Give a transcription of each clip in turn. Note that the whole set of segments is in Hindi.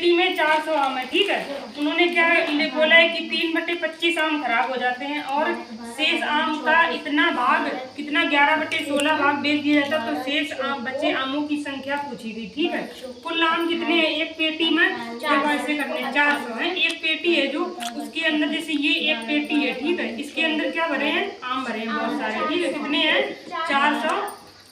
पेटी में 400 आम है, ठीक है। उन्होंने क्या बोला है कि 3/25 आम खराब हो जाते हैं और शेष आम का इतना भाग कितना 11/16 भाग बेच दिया जाता, तो शेष बचे आमों की संख्या पूछी गई, ठीक है। कुल आम कितने हैं एक पेटी में, ऐसे करने 400 है। एक पेटी है जो उसके अंदर, जैसे ये एक पेटी है, ठीक है, इसके अंदर क्या भरे हैं, आम भरे हैं बहुत सारे, ठीक है। कितने हैं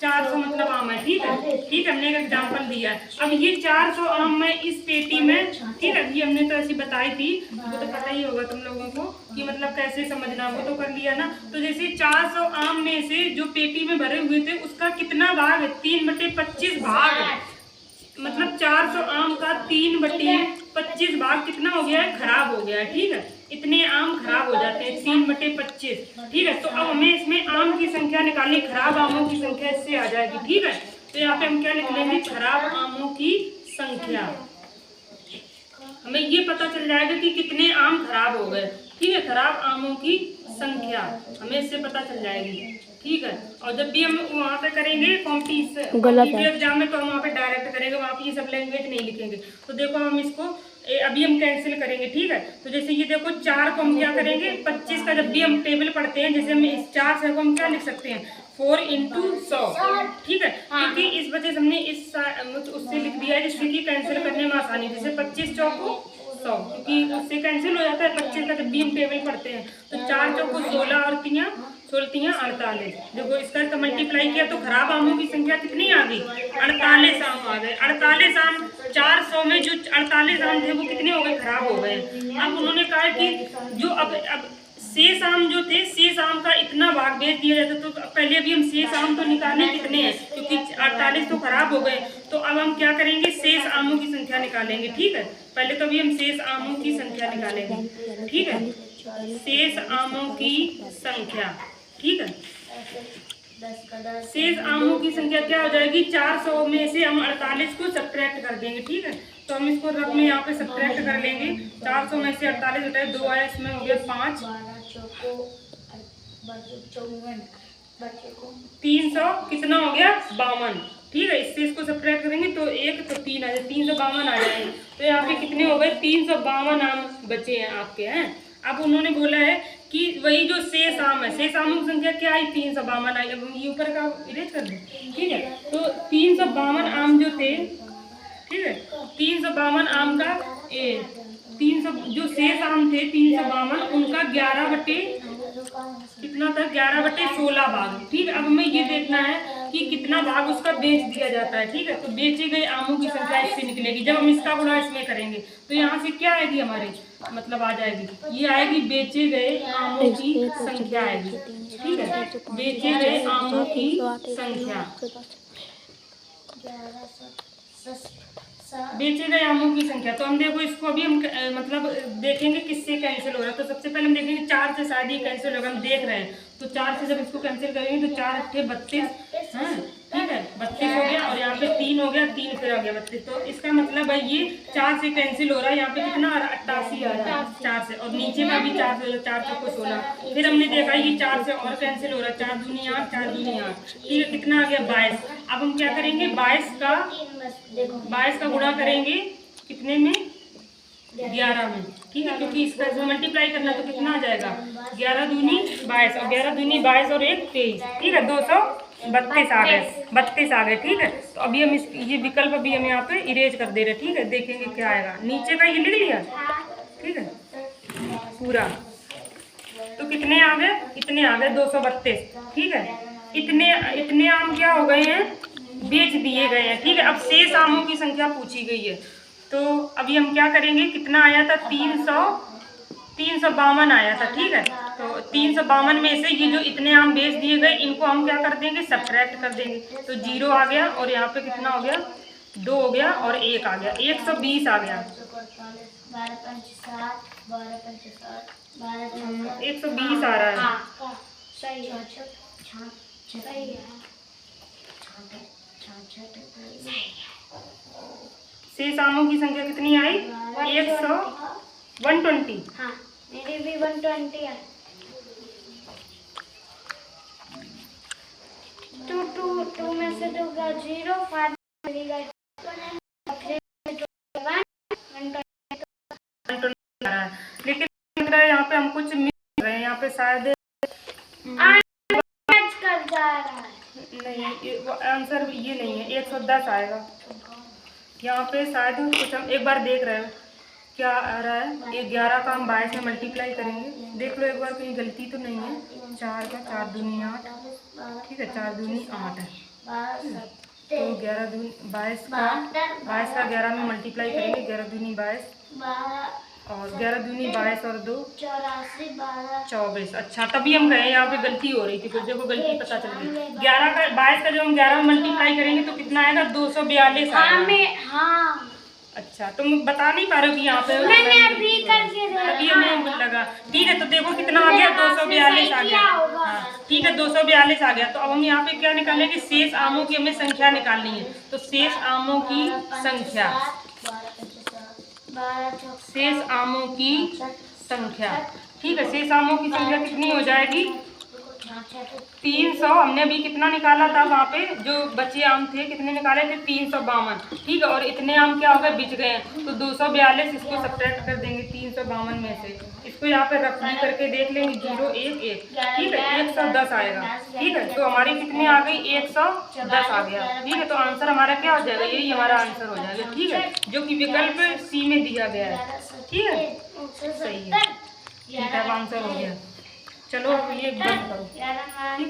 400 मतलब आम है, ठीक है। ठीक, हमने एक एग्जाम्पल दिया है। अब ये 400 आम में इस पेटी में, ठीक है, ये हमने तो ऐसी बताई थी, वो तो पता ही होगा तुम लोगों को कि मतलब कैसे समझना, वो तो कर लिया ना। तो जैसे 400 आम में से जो पेटी में भरे हुए थे उसका कितना भाग है, 3/25 भाग है। मतलब 400 आम का 3/25 भाग कितना हो गया है, खराब हो गया है, ठीक है। इतने आम खराब हो जाते हैं 3/25, ठीक है। तो अब हमें इसमें आम की संख्या निकालनी, खराब आमों की संख्या इससे आ जाएगी, ठीक है। तो यहाँ पे हम क्या लिख लेंगे, खराब आमों की संख्या। हमें ये पता चल जाएगा कि कितने आम खराब हो गए, ठीक है। खराब आमों की संख्या हमें इससे पता चल जाएगी, ठीक है। और जब भी हम वहाँ पे करेंगे कॉम्पिटिटिव एग्जाम में, तो हम वहाँ पे डायरेक्ट करेंगे, वहाँ पे ये सब लैंग्वेज नहीं लिखेंगे। तो देखो हम इसको अभी हम कैंसिल करेंगे, ठीक है। तो जैसे ये देखो 4 को हम क्या करेंगे, 25 का जब भी हम टेबल पढ़ते हैं, जैसे हम इस 4 से को हम क्या लिख सकते हैं, 4 × 100, ठीक है। क्योंकि इस वजह से हमने इस उससे लिख दिया है जिससे कि कैंसिल करने में आसानी, जैसे 25 चौको 100, क्योंकि उससे कैंसिल हो जाता है 25 का जब भी हम टेबल पढ़ते हैं। तो 4 चौको 16 और 16 48। देखो इसका तो मल्टीप्लाई किया तो खराब आमों की संख्या कितनी आ गई, 48 आम आ गए। 48 आम 400 में जो 48 आम थे वो कितने हो गए, खराब हो गए। अब उन्होंने कहा कि जो अब शेष आम जो थे, शेष आम का इतना भाग बेच दिया जाता। तो पहले अभी हम शेष आम तो निकालें कितने हैं, क्योंकि 48 तो खराब हो गए। तो अब हम क्या करेंगे, शेष आमों की संख्या निकालेंगे, ठीक है। पहले तो अभी हम शेष आमों की संख्या निकालेंगे, ठीक है। शेष आमों की संख्या, ठीक है। शेष आमों की संख्या क्या हो जाएगी, 400 में से हम 48 को सब्ट्रैक्ट कर देंगे, ठीक है। तो हम इसको रफ में यहाँ पे सब्ट्रैक्ट कर लेंगे। 400 में से 48 हटाए 2 आया, इसमें हो गया 5, 300 कितना हो गया 52, ठीक है। इससे इसको सब्ट्रैक्ट करेंगे तो 1 तो 3 आ जाए, 352 आ जाएंगे। तो यहाँ पे कितने हो गए, 352 आम बचे हैं आपके हैं। अब उन्होंने बोला है कि वही जो शेष आम है, शेष आमों की संख्या क्या आई, 352 आई। अब ये ऊपर का इरेज कर दें, ठीक है। तो 352 आम जो थे, ठीक है, 352 आम का 300 जो शेष आम थे 352, उनका 11 कितना था, 11/16 भाग, ठीक है। अब हमें ये देखना है कि कितना भाग उसका बेच दिया जाता है, ठीक है। तो बेचे गए आमों की संख्या इससे निकलेगी। जब हम इसका गुणा इसमें करेंगे तो यहाँ से क्या आएगी हमारे, मतलब आ जाएगी, ये आएगी बेचे गए आमों की संख्या आएगी, ठीक है। बेचे गए आमों की संख्या, बेचे गए आमों की संख्या। तो हम देखो इसको अभी हम मतलब देखेंगे किससे कैंसिल हो रहा है। तो सबसे पहले हम देखेंगे 4 से शायद ये कैंसिल होगा, हम देख रहे हैं। तो 4 से जब इसको कैंसिल करेंगे तो 4 × 8 32, हाँ ठीक है, 32 हो गया। और यहाँ पे 3 हो गया, 3 फिर आ गया 32। तो इसका मतलब है ये 4 से कैंसिल हो रहा है। यहाँ पे कितना 88 आ रहा है 4 से, और नीचे में भी 4 से, 4 चौको 16। फिर हमने देखा ये 4 से और कैंसिल हो रहा है, 4 दूनी 8, 4 दूनी 8, ठीक है। कितना आ गया 22। अब हम क्या करेंगे, 22 का गुणा करेंगे कितने में, 11 में, ठीक है। क्योंकि इसका मल्टीप्लाई करना तो कितना आ जाएगा, 11 दूनी 22, और 11 दूनी 22 और 1 23, ठीक है। 232 आ गए, 32 आ गए, ठीक है। तो अभी हम ये विकल्प अभी हम यहाँ पे इरेज कर दे रहे हैं, ठीक है। देखेंगे क्या आएगा, नीचे का ये लिख लिया, ठीक है पूरा। तो कितने आ गए, इतने आ गए 232, ठीक है। इतने आम क्या हो गए हैं, बेच दिए गए हैं, ठीक है। अब शेष आमों की संख्या पूछी गई है। तो अभी हम क्या करेंगे, कितना आया था 352 आया था, ठीक है। तो 352 में से ये जो इतने आम बेच दिए गए, इनको हम क्या कर देंगे, सब्ट्रैक्ट कर देंगे। तो 0 आ गया, और यहाँ पे कितना हो गया, 2 हो गया, और 1 आ गया, 120 आ गया, 120 आ रहा है। शेष आमों की संख्या कितनी आई, 120। हाँ मेरी भी 120 है। 2 में से 2 का 0, 5 मिलेगा 1 आ रहा है, लेकिन लग रहा है यहाँ पे हम कुछ मिस कर रहे हैं। यहाँ पे शायद कर जा रहा है। नहीं, वो आंसर ये नहीं है, 110 आएगा। यहाँ पे शायद कुछ हम एक बार देख रहे हैं क्या आ रहा है। 11 का हम 22 में मल्टीप्लाई करेंगे, देख लो एक बार कहीं गलती तो नहीं है। 4 का 4 दूनी 8, ठीक है, 4 दूनी 8 है, तो 11 दूनी 22 का 11 में मल्टीप्लाई करेंगे, 11 दूनी 22 और 11 दूनी 22 और 2 24। अच्छा, तभी हम गए यहाँ पे गलती हो रही थी, फिर देखो गलती पता चल गई। 11 का 22 का जब हम 11 में मल्टीप्लाई करेंगे तो कितना आएगा, 242 आएगा। हाँ, अच्छा, तुम बता नहीं पा रहे हो कि यहाँ पे मैंने अभी करके अभी हमें लगा। ठीक है, तो देखो कितना आ गया, 242 आ गया। हाँ ठीक है, 242 आ गया। तो अब हम यहाँ पे क्या निकालने की, शेष आमों की हमें संख्या निकालनी है। तो शेष आमों की संख्या, शेष आमों की संख्या, ठीक है, शेष आमों की संख्या कितनी हो जाएगी, 300। हमने अभी कितना निकाला था वहाँ पे, जो बचे आम थे कितने निकाले थे, 352, ठीक है। और इतने आम क्या हो गए, बिच गए हैं, तो 242 इसको सब्ट्रैक्ट कर देंगे 352 में से। इसको यहाँ पे रफली करके देख लेंगे, 0 1 1, ठीक है, 110 आएगा, ठीक है। तो हमारी कितनी आ गई, 110 आ गया, ठीक है। तो आंसर हमारा क्या हो जाएगा, यही हमारा आंसर हो जाएगा, ठीक है, जो कि विकल्प सी में दिया गया है, ठीक है, सही है, ठीक है, आंसर हो गया। चलो अब ये बंद करो।